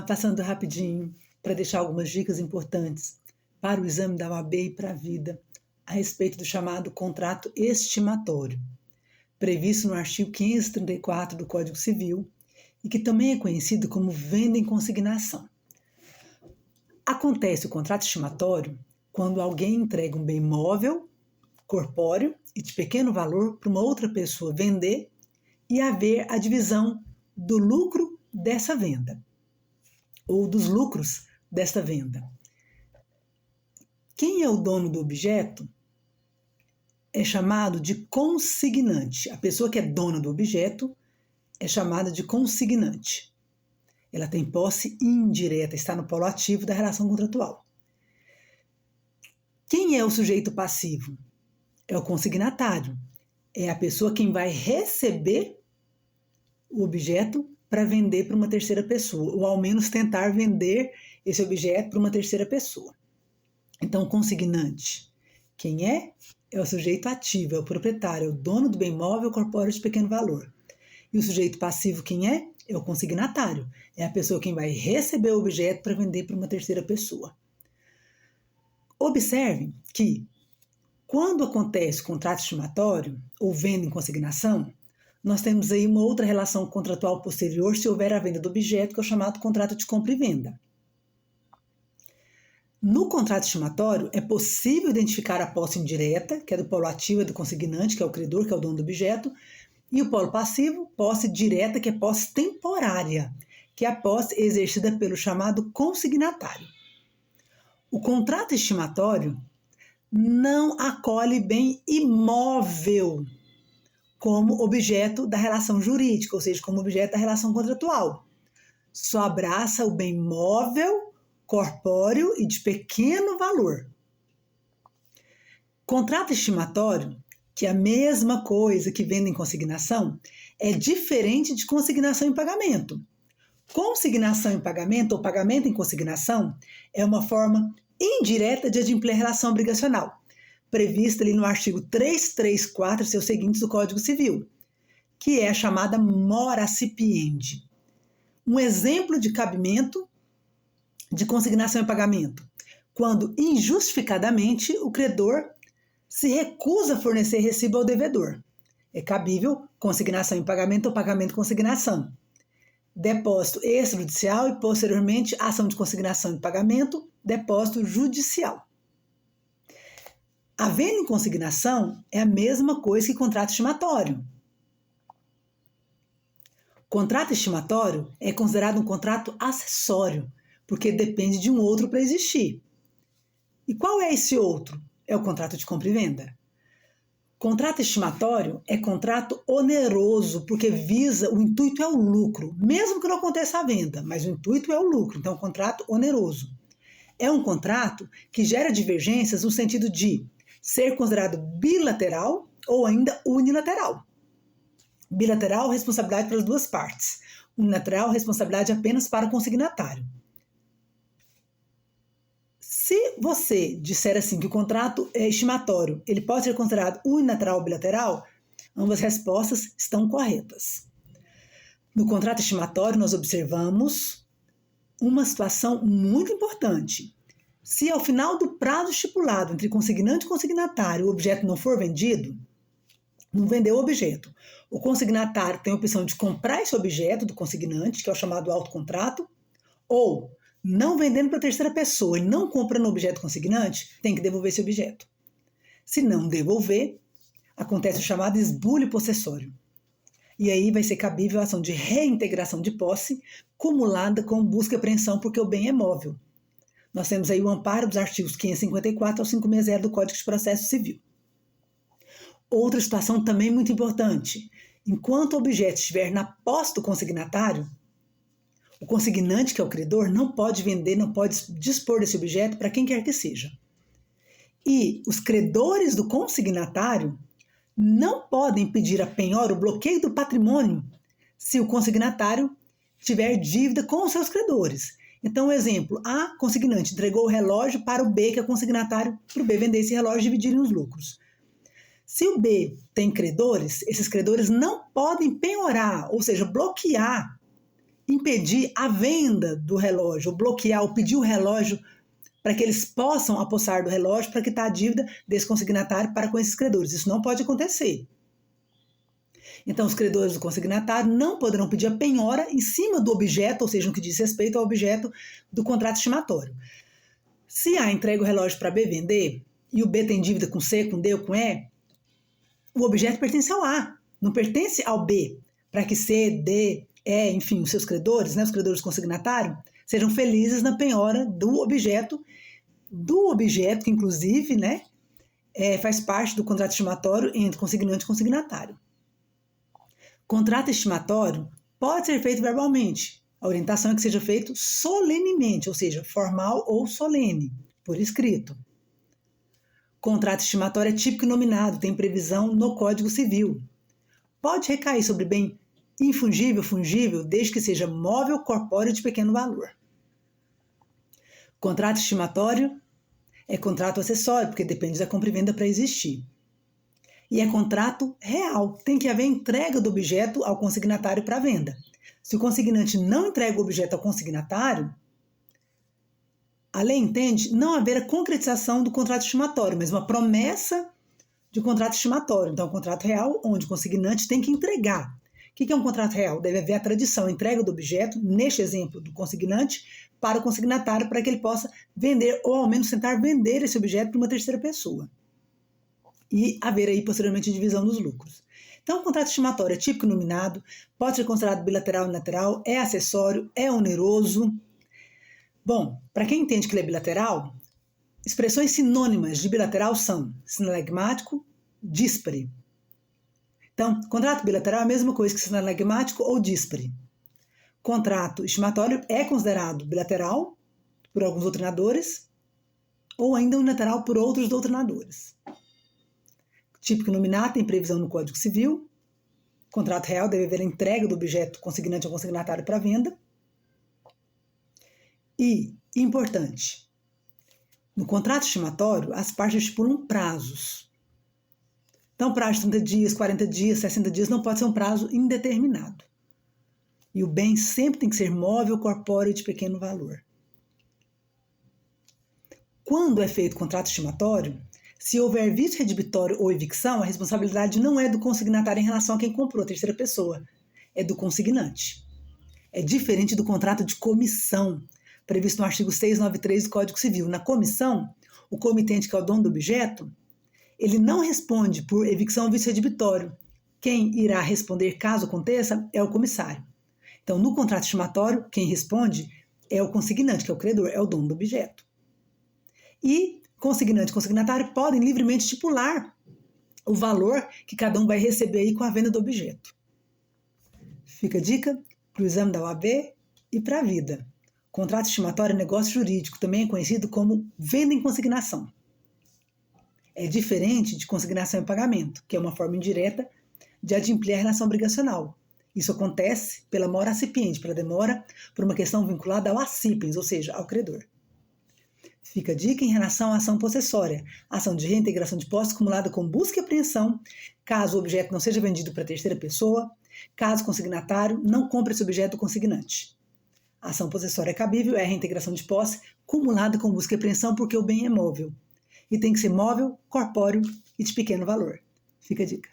Passando rapidinho para deixar algumas dicas importantes para o exame da OAB e para a vida a respeito do chamado contrato estimatório, previsto no artigo 534 do Código Civil e que também é conhecido como venda em consignação. Acontece o contrato estimatório quando alguém entrega um bem móvel, corpóreo e de pequeno valor para uma outra pessoa vender e haver a divisão do lucro dessa venda ou dos lucros desta venda. Quem é o dono do objeto é chamado de consignante. A pessoa que é dona do objeto é chamada de consignante. Ela tem posse indireta, está no polo ativo da relação contratual. Quem é o sujeito passivo? É o consignatário. É a pessoa quem vai receber o objeto para vender para uma terceira pessoa, ou ao menos tentar vender esse objeto para uma terceira pessoa. Então, o consignante, quem é? É o sujeito ativo, é o proprietário, é o dono do bem móvel corpóreo de pequeno valor. E o sujeito passivo, quem é? É o consignatário, é a pessoa quem vai receber o objeto para vender para uma terceira pessoa. Observe que, quando acontece contrato estimatório ou venda em consignação, nós temos aí uma outra relação contratual posterior se houver a venda do objeto, que é o chamado contrato de compra e venda. No contrato estimatório, é possível identificar a posse indireta, que é do polo ativo, é do consignante, que é o credor, que é o dono do objeto, e o polo passivo, posse direta, que é posse temporária, que é a posse exercida pelo chamado consignatário. O contrato estimatório não acolhe bem imóvel como objeto da relação jurídica, ou seja, como objeto da relação contratual. Só abraça o bem móvel, corpóreo e de pequeno valor. Contrato estimatório, que é a mesma coisa que venda em consignação, é diferente de consignação em pagamento. Consignação em pagamento ou pagamento em consignação é uma forma indireta de adimplir a relação obrigacional, prevista ali no artigo 334 e seus seguintes do Código Civil, que é a chamada mora sipiendi. Um exemplo de cabimento de consignação em pagamento, quando injustificadamente o credor se recusa a fornecer recibo ao devedor. É cabível consignação em pagamento ou pagamento em consignação. Depósito extrajudicial e, posteriormente, ação de consignação em pagamento, depósito judicial. A venda em consignação é a mesma coisa que contrato estimatório. Contrato estimatório é considerado um contrato acessório, porque depende de um outro para existir. E qual é esse outro? É o contrato de compra e venda. Contrato estimatório é contrato oneroso, porque o intuito é o lucro, mesmo que não aconteça a venda, mas o intuito é o lucro, então é um contrato oneroso. É um contrato que gera divergências no sentido de ser considerado bilateral ou ainda unilateral. Bilateral, responsabilidade para as duas partes. Unilateral, responsabilidade apenas para o consignatário. Se você disser assim que o contrato é estimatório, ele pode ser considerado unilateral ou bilateral, ambas respostas estão corretas. No contrato estimatório, nós observamos uma situação muito importante. Se ao final do prazo estipulado entre consignante e consignatário o objeto não for vendido, não vendeu o objeto, o consignatário tem a opção de comprar esse objeto do consignante, que é o chamado autocontrato, ou não vendendo para terceira pessoa e não comprando o objeto consignante, tem que devolver esse objeto. Se não devolver, acontece o chamado esbulho possessório. E aí vai ser cabível a ação de reintegração de posse, cumulada com busca e apreensão, porque o bem é móvel. Nós temos aí o amparo dos artigos 554 ao 560 do Código de Processo Civil. Outra situação também muito importante. Enquanto o objeto estiver na posse do consignatário, o consignante, que é o credor, não pode vender, não pode dispor desse objeto para quem quer que seja. E os credores do consignatário não podem pedir a penhora, o bloqueio do patrimônio, se o consignatário tiver dívida com os seus credores. Então, exemplo, A consignante entregou o relógio para o B, que é consignatário, para o B vender esse relógio e dividirem os lucros. Se o B tem credores, esses credores não podem penhorar, ou seja, bloquear impedir a venda do relógio, ou bloquear, ou pedir o relógio para que eles possam apossar do relógio para quitar a dívida desse consignatário para com esses credores. Isso não pode acontecer. Então, os credores do consignatário não poderão pedir a penhora em cima do objeto, ou seja, no que diz respeito ao objeto do contrato estimatório. Se A entrega o relógio para B vender, e o B tem dívida com C, com D ou com E, o objeto pertence ao A, não pertence ao B, para que C, D, E, enfim, os seus credores, né, os credores do consignatário, sejam felizes na penhora do objeto, que inclusive, né, faz parte do contrato estimatório entre consignante e consignatário. Contrato estimatório pode ser feito verbalmente. A orientação é que seja feito solenemente, ou seja, formal ou solene, por escrito. Contrato estimatório é típico e nominado, tem previsão no Código Civil. Pode recair sobre bem infungível, fungível, desde que seja móvel, corpóreo de pequeno valor. Contrato estimatório é contrato acessório, porque depende da compra e venda para existir. E é contrato real, tem que haver entrega do objeto ao consignatário para venda. Se o consignante não entrega o objeto ao consignatário, a lei entende não haver a concretização do contrato estimatório, mas uma promessa de contrato estimatório. Então, é um contrato real onde o consignante tem que entregar. O que é um contrato real? Deve haver a tradição, a entrega do objeto, neste exemplo do consignante, para o consignatário, para que ele possa vender, ou ao menos tentar vender esse objeto para uma terceira pessoa. E haver aí, posteriormente, a divisão dos lucros. Então, o contrato estimatório é típico e nominado, pode ser considerado bilateral e unilateral, é acessório, é oneroso. Bom, para quem entende que ele é bilateral, expressões sinônimas de bilateral são sinalagmático, díspare. Então, contrato bilateral é a mesma coisa que sinalagmático ou díspare. Contrato estimatório é considerado bilateral por alguns doutrinadores ou ainda unilateral por outros doutrinadores. Típico e nominado tem previsão no Código Civil. Contrato real deve haver a entrega do objeto consignante ao consignatário para venda. E, importante, no contrato estimatório, as partes estipulam prazos. Então, prazo de 30 dias, 40 dias, 60 dias não pode ser um prazo indeterminado. E o bem sempre tem que ser móvel, corpóreo de pequeno valor. Quando é feito contrato estimatório, se houver vício redibitório ou evicção, a responsabilidade não é do consignatário em relação a quem comprou, a terceira pessoa, é do consignante. É diferente do contrato de comissão, previsto no artigo 693 do Código Civil. Na comissão, o comitente, que é o dono do objeto, ele não responde por evicção ou vício redibitório. Quem irá responder caso aconteça é o comissário. Então, no contrato estimatório, quem responde é o consignante, que é o credor, é o dono do objeto. E consignante e consignatário podem livremente estipular o valor que cada um vai receber aí com a venda do objeto. Fica a dica para o exame da OAB e para a vida. Contrato estimatório é negócio jurídico, também é conhecido como venda em consignação. É diferente de consignação em pagamento, que é uma forma indireta de adimplir a relação obrigacional. Isso acontece pela mora acipiente, pela demora por uma questão vinculada ao acipiens, ou seja, ao credor. Fica a dica em relação à ação possessória, ação de reintegração de posse acumulada com busca e apreensão, caso o objeto não seja vendido para terceira pessoa, caso o consignatário não compre esse objeto do consignante. A ação possessória cabível é a reintegração de posse cumulada com busca e apreensão porque o bem é móvel. E tem que ser móvel, corpóreo e de pequeno valor. Fica a dica.